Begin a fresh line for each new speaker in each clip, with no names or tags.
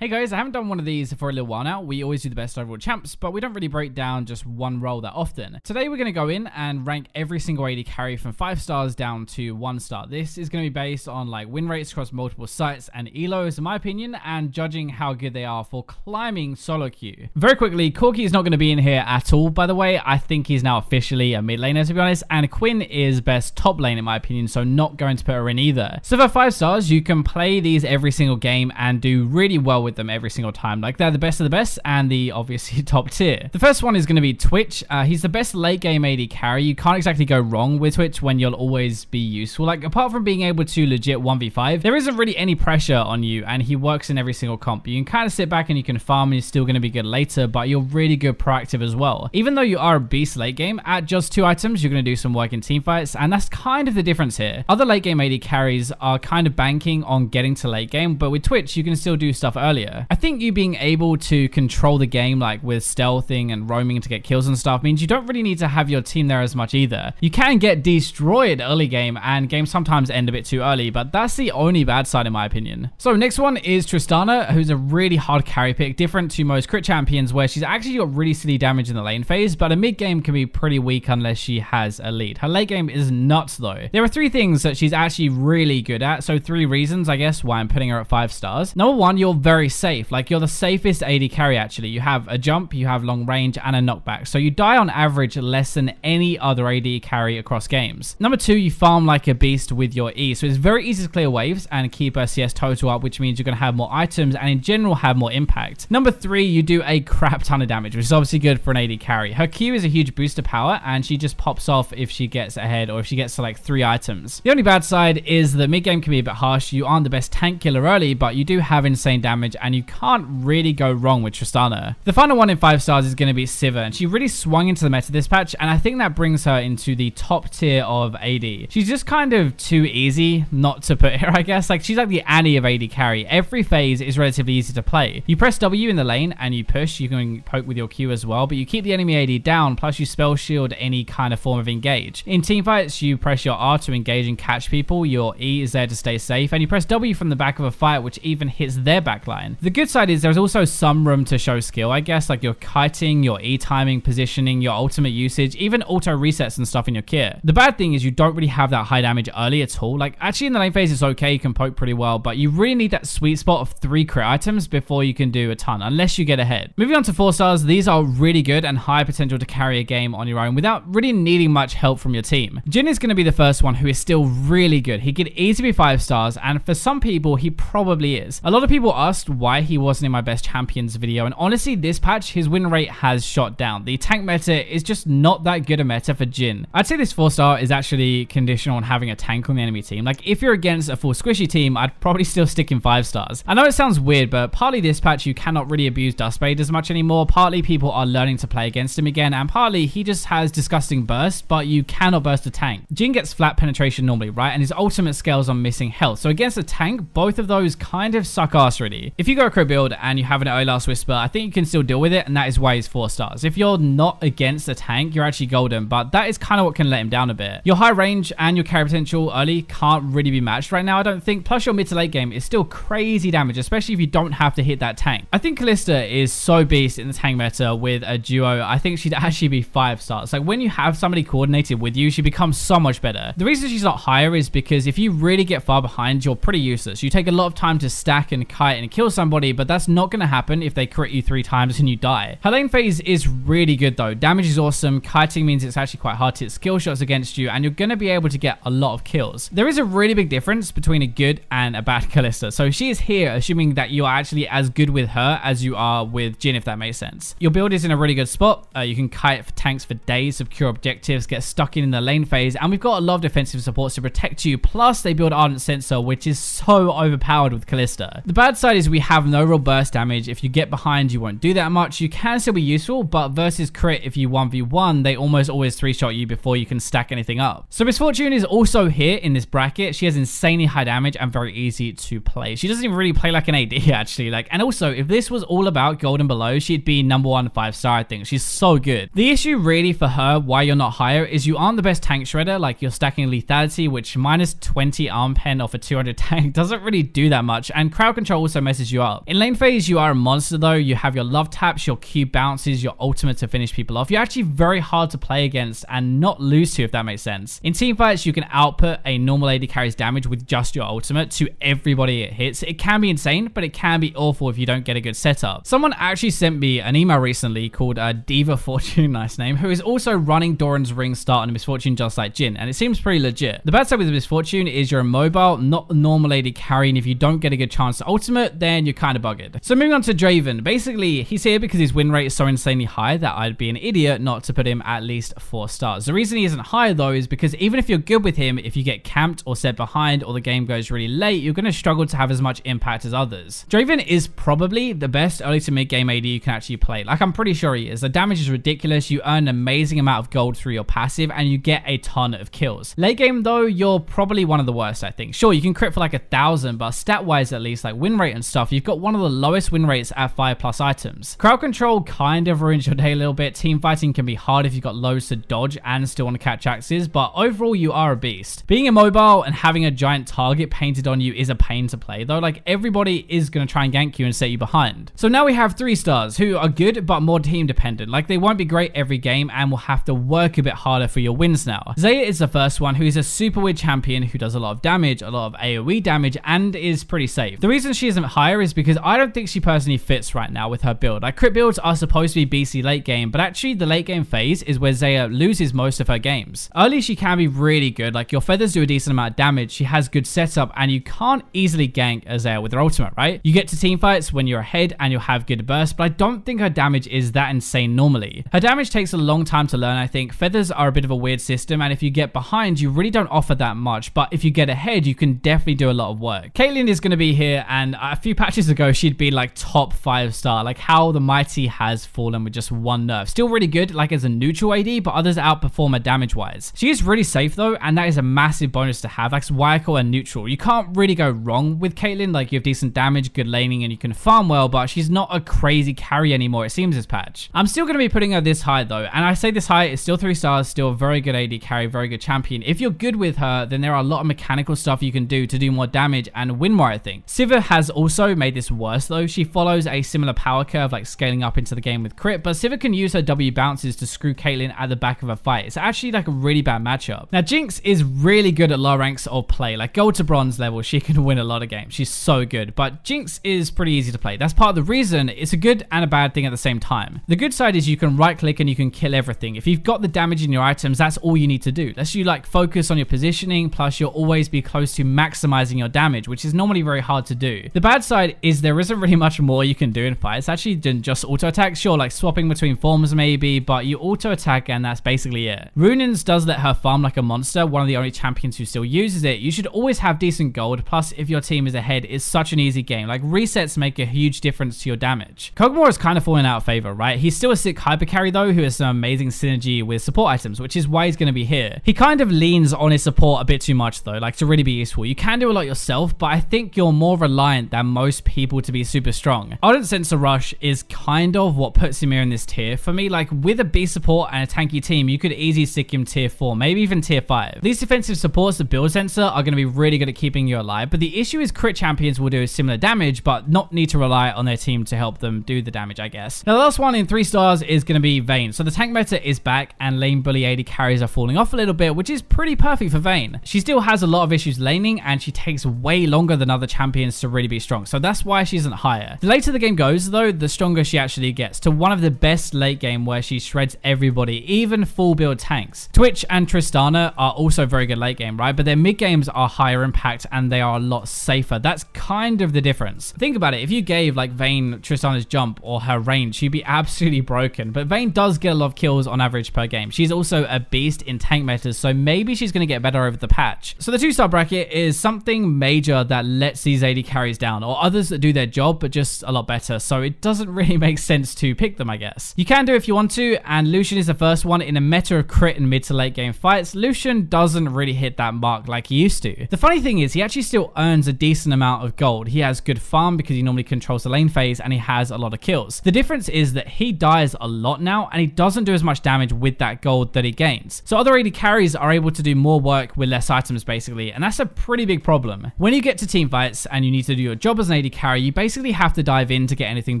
Hey guys, I haven't done one of these for a little while now. We always do the best overall champs, but we don't really break down just one role that often. Today we're going to go in and rank every single AD carry from 5 stars down to 1 star. This is going to be based on like win rates across multiple sites and elos in my opinion, and judging how good they are for climbing solo queue. Very quickly, Corki is not going to be in here at all, by the way. I think he's now officially a mid laner to be honest, and Quinn is best top lane in my opinion, so not going to put her in either. So for 5 stars, you can play these every single game and do really well with them every single time. Like they're the best of the best and the obviously top tier. The first one is going to be Twitch. He's the best late game AD carry. You can't exactly go wrong with Twitch when you'll always be useful. Like apart from being able to legit 1v5, there isn't really any pressure on you and he works in every single comp. You can kind of sit back and you can farm and you're still going to be good later, but you're really good proactive as well. Even though you are a beast late game, at just 2 items, you're going to do some work in team fights, and that's kind of the difference here. Other late game AD carries are kind of banking on getting to late game, but with Twitch, you can still do stuff earlier. I think you being able to control the game like with stealthing and roaming to get kills and stuff means you don't really need to have your team there as much either. You can get destroyed early game and games sometimes end a bit too early, but that's the only bad side in my opinion. So next one is Tristana, who's a really hard carry pick, different to most crit champions where she's actually got really silly damage in the lane phase, but a mid game can be pretty weak unless she has a lead. Her late game is nuts though. There are 3 things that she's actually really good at, so 3 reasons I guess why I'm putting her at 5 stars. Number 1, you're very safe. Like you're the safest AD carry actually. You have a jump, you have long range, and a knockback. So you die on average less than any other AD carry across games. Number 2, you farm like a beast with your E. So it's very easy to clear waves and keep a CS total up, which means you're going to have more items and in general have more impact. Number 3, you do a crap ton of damage, which is obviously good for an AD carry. Her Q is a huge booster power and she just pops off if she gets ahead or if she gets to like 3 items. The only bad side is that mid game can be a bit harsh. You aren't the best tank killer early, but you do have insane damage and you can't really go wrong with Tristana. The final one in 5 stars is going to be Sivir, and she really swung into the meta this patch, and I think that brings her into the top tier of AD. She's just kind of too easy not to put her, I guess. Like she's like the Annie of AD carry. Every phase is relatively easy to play. You press W in the lane and you push. You can poke with your Q as well, but you keep the enemy AD down, plus you spell shield any kind of form of engage. In team fights, you press your R to engage and catch people. Your E is there to stay safe, and you press W from the back of a fight, which even hits their backline. The good side is there's also some room to show skill, I guess, like your kiting, your E timing, positioning, your ultimate usage, even auto resets and stuff in your kit. The bad thing is you don't really have that high damage early at all. Like actually in the lane phase it's okay, you can poke pretty well, but you really need that sweet spot of 3 crit items before you can do a ton, unless you get ahead. Moving on to 4 stars, these are really good and high potential to carry a game on your own without really needing much help from your team. Jhin is going to be the first one who is still really good. He could easily be 5 stars, and for some people he probably is. A lot of people asked why he wasn't in my best champions video, and honestly this patch his win rate has shot down. The tank meta is just not that good a meta for Jhin. I'd say this 4 star is actually conditional on having a tank on the enemy team. Like if you're against a full squishy team, I'd probably still stick in 5 stars. I know it sounds weird, but partly this patch you cannot really abuse Dustblade as much anymore. Partly people are learning to play against him again, and partly he just has disgusting burst, but you cannot burst a tank. Jhin gets flat penetration normally, right? And his ultimate scales on missing health. So against a tank, both of those kind of suck ass really. If you go a crit build and you have an early last whisper, I think you can still deal with it, and that is why he's 4 stars. If you're not against a tank, you're actually golden, but that is kind of what can let him down a bit. Your high range and your carry potential early can't really be matched right now, I don't think, plus your mid to late game is still crazy damage, especially if you don't have to hit that tank. I think Kalista is so beast in the tank meta with a duo. I think she'd actually be 5 stars. Like when you have somebody coordinated with you, she becomes so much better. The reason she's not higher is because if you really get far behind, you're pretty useless. You take a lot of time to stack and kite and kill somebody, but that's not going to happen if they crit you 3 times and you die. Her lane phase is really good though. Damage is awesome. Kiting means it's actually quite hard to hit skill shots against you, and you're going to be able to get a lot of kills. There is a really big difference between a good and a bad Kalista. So she is here assuming that you are actually as good with her as you are with Jhin, if that makes sense. Your build is in a really good spot. You can kite for tanks for days, secure objectives, get stuck in the lane phase, and we've got a lot of defensive supports to protect you. Plus they build Ardent Sensor, which is so overpowered with Kalista. The bad side is we have no real burst damage. If you get behind, you won't do that much. You can still be useful, but versus crit, if you 1v1, they almost always 3-shot you before you can stack anything up. So Miss Fortune is also here in this bracket. She has insanely high damage and very easy to play. She doesn't even really play like an AD actually. And also if this was all about gold and below, she'd be number 1 5 star, I think. She's so good. The issue really for her, why you're not higher, is you aren't the best tank shredder. Like you're stacking lethality, which minus 20 arm pen off a 200 tank doesn't really do that much. And crowd control also messes messes you up. In lane phase, you are a monster though. You have your love taps, your Q bounces, your ultimate to finish people off. You're actually very hard to play against and not lose to, if that makes sense. In team fights, you can output a normal AD carry's damage with just your ultimate to everybody it hits. It can be insane, but it can be awful if you don't get a good setup. Someone actually sent me an email recently called Diva Fortune, nice name, who is also running Doran's Ring start on Misfortune just like Jhin, and it seems pretty legit. The bad side with Misfortune is you're a mobile, not a normal AD carry, and if you don't get a good chance to ultimate, then you're kind of buggered. So moving on to Draven, basically he's here because his win rate is so insanely high that I'd be an idiot not to put him at least 4 stars. The reason he isn't higher though is because even if you're good with him, if you get camped or set behind or the game goes really late, you're going to struggle to have as much impact as others. Draven is probably the best early to mid game AD you can actually play. Like, I'm pretty sure he is. The damage is ridiculous, you earn an amazing amount of gold through your passive, and you get a ton of kills. Late game though, you're probably one of the worst, I think. Sure, you can crit for like 1,000, but stat wise at least, like win rate and stuff, you've got one of the lowest win rates at 5+ items. Crowd control kind of ruins your day a little bit. Team fighting can be hard if you've got loads to dodge and still want to catch axes, but overall you are a beast. Being immobile and having a giant target painted on you is a pain to play though. Like, everybody is going to try and gank you and set you behind. So now we have 3 stars who are good but more team dependent. Like, they won't be great every game and will have to work a bit harder for your wins now. Xayah is the first one, who is a super weird champion who does a lot of damage, a lot of AoE damage, and is pretty safe. The reason she isn't higher is because I don't think she personally fits right now with her build. Like, crit builds are supposed to be BC late game, but actually the late game phase is where Xayah loses most of her games. Early she can be really good, like your feathers do a decent amount of damage, she has good setup, and you can't easily gank Xayah with her ultimate, right? You get to team fights when you're ahead and you'll have good burst, but I don't think her damage is that insane normally. Her damage takes a long time to learn, I think. Feathers are a bit of a weird system, and if you get behind, you really don't offer that much, but if you get ahead, you can definitely do a lot of work. Caitlyn is going to be here, and a few patches ago, she'd be like top 5 star. Like, how the mighty has fallen with just 1 nerf. Still really good, like as a neutral AD, but others outperform her damage-wise. She is really safe though, and that is a massive bonus to have. That's why I call her neutral. You can't really go wrong with Caitlyn. Like, you have decent damage, good laning, and you can farm well, but she's not a crazy carry anymore, it seems, this patch. I'm still going to be putting her this high though, and I say this high, it's still 3 stars, still a very good AD carry, very good champion. If you're good with her, then there are a lot of mechanical stuff you can do to do more damage and win more, I think. Sivir has also made this worse though. She follows a similar power curve, like scaling up into the game with crit, but Sivir can use her W bounces to screw Caitlyn at the back of a fight. It's actually like a really bad matchup. Now, Jinx is really good at low ranks of play, like gold to bronze level, she can win a lot of games. She's so good, but Jinx is pretty easy to play. That's part of the reason. It's a good and a bad thing at the same time. The good side is you can right click and you can kill everything. If you've got the damage in your items, that's all you need to do. Lets you like focus on your positioning, plus you'll always be close to maximizing your damage, which is normally very hard to do. The bad side is there isn't really much more you can do in fights. Actually, just auto attack, sure, like swapping between forms maybe, but you auto attack and that's basically it. Runin's does let her farm like a monster, one of the only champions who still uses it. You should always have decent gold, plus if your team is ahead, it's such an easy game. Like, resets make a huge difference to your damage. Kog'Maw is kind of falling out of favor, right? He's still a sick hyper carry though, who has some amazing synergy with support items, which is why he's going to be here. He kind of leans on his support a bit too much though, like to really be useful. You can do a lot yourself, but I think you're more reliant than most people to be super strong. Ardent Sensor Rush is kind of what puts him here in this tier. For me, like with a B support and a tanky team, you could easily stick him tier 4, maybe even tier 5. These defensive supports, the build sensor, are going to be really good at keeping you alive, but the issue is crit champions will do similar damage, but not need to rely on their team to help them do the damage, I guess. Now, the last one in 3 stars is going to be Vayne. So the tank meta is back, and lane bully AD carries are falling off a little bit, which is pretty perfect for Vayne. She still has a lot of issues laning, and she takes way longer than other champions to really be strong, so that's why she isn't higher. The later the game goes, though, the stronger she actually gets, to one of the best late game where she shreds everybody, even full build tanks. Twitch and Tristana are also very good late game, right? But their mid games are higher impact, and they are a lot safer. That's kind of the difference. Think about it. If you gave like Vayne Tristana's jump or her range, she'd be absolutely broken. But Vayne does get a lot of kills on average per game. She's also a beast in tank metas, so maybe she's going to get better over the patch. So the 2-star bracket is something major that lets these AD carries down, or others that do their job but just a lot better. So it doesn't really make sense to pick them, I guess. You can do if you want to, and Lucian is the first one in a meta of crit and mid to late game fights. Lucian doesn't really hit that mark like he used to. The funny thing is he actually still earns a decent amount of gold. He has good farm because he normally controls the lane phase, and he has a lot of kills. The difference is that he dies a lot now, and he doesn't do as much damage with that gold that he gains. So other AD carries are able to do more work with less items basically, and that's a pretty big problem. When you get to team fights and you need to do your job as an AD carry, you basically have to dive in to get anything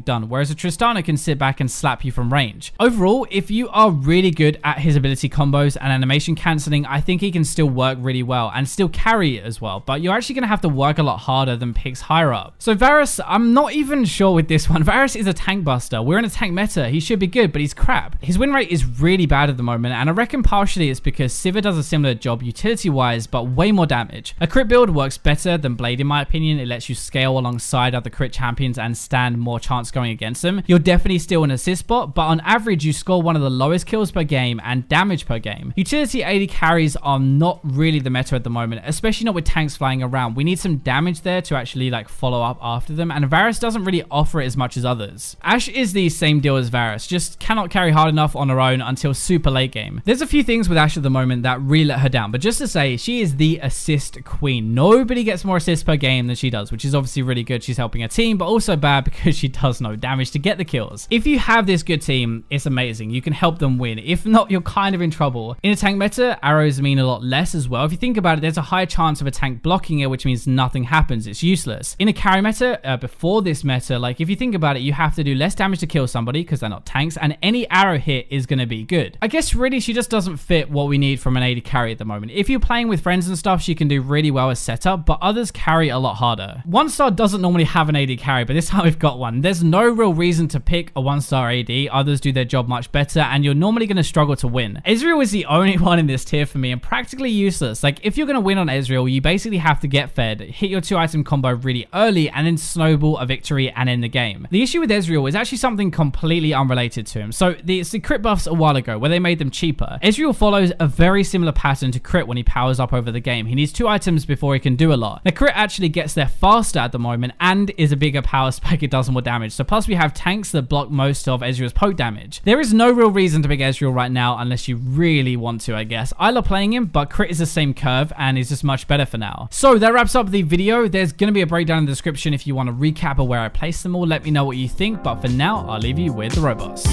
done, whereas a Tristana can sit back and slap you from range. Overall, if you are really good at his ability combos and animation cancelling, I think he can still work really well and still carry it as well, but you're actually going to have to work a lot harder than picks higher up. So Varus, I'm not even sure with this one. Varus is a tank buster. We're in a tank meta. He should be good, but he's crap. His win rate is really bad at the moment, and I reckon partially it's because Sivir does a similar job utility-wise, but way more damage. A crit build works better than Blade in my opinion. It lets you scale alongside other crit champions and stand more chance going against them. You're definitely still an assist bot, but on average you score one of the lowest kills per game and damage per game. Utility AD carries are not really the meta at the moment, especially not with tanks flying around. We need some damage there to actually like follow up after them, and Varus doesn't really offer it as much as others. Ashe is the same deal as Varus, just cannot carry hard enough on her own until super late game. There's a few things with Ashe at the moment that really let her down, but just to say, she is the assist queen. Nobody gets more assists per game than she does, which is obviously really good. She's helping her team, but also bad because she does no damage to get the kills. If you have this good team, it's amazing. You can help them win. If not, you're kind of in trouble. In a tank meta, arrows mean a lot less as well. If you think about it, there's a high chance of a tank blocking it, which means nothing happens. It's useless. In a carry meta, before this meta, like if you think about it, you have to do less damage to kill somebody because they're not tanks, and any arrow hit is going to be good. I guess really she just doesn't fit what we need from an AD carry at the moment. If you're playing with friends and stuff, she can do really well as setup, but others carry a lot harder. 1-star doesn't normally have an AD carry, but this time we've got one. There's no real reason to pick a 1-star AD. Others do their job much better, and you're normally going to struggle to win. Ezreal is the only one in this tier for me and practically useless. Like if you're going to win on Ezreal, you basically have to get fed, hit your 2-item combo really early, and then snowball a victory and end the game. The issue with Ezreal is actually something completely unrelated to him. So it's the crit buffs a while ago where they made them cheaper. Ezreal follows a very similar pattern to crit when he powers up over the game. He needs 2 items before he can do a lot. Now crit actually gets there faster at the moment and is a bigger power spike. It does more damage. So plus we have tanks that block most of Ezreal's poke damage. There is no real reason to pick Ezreal right now unless you really want to, I guess. I love playing him, but crit is the same curve and is just much better for now. So that wraps up the video. There's going to be a breakdown in the description if you want to recap of where I placed them all. Let me know what you think, but for now, I'll leave you with the robots.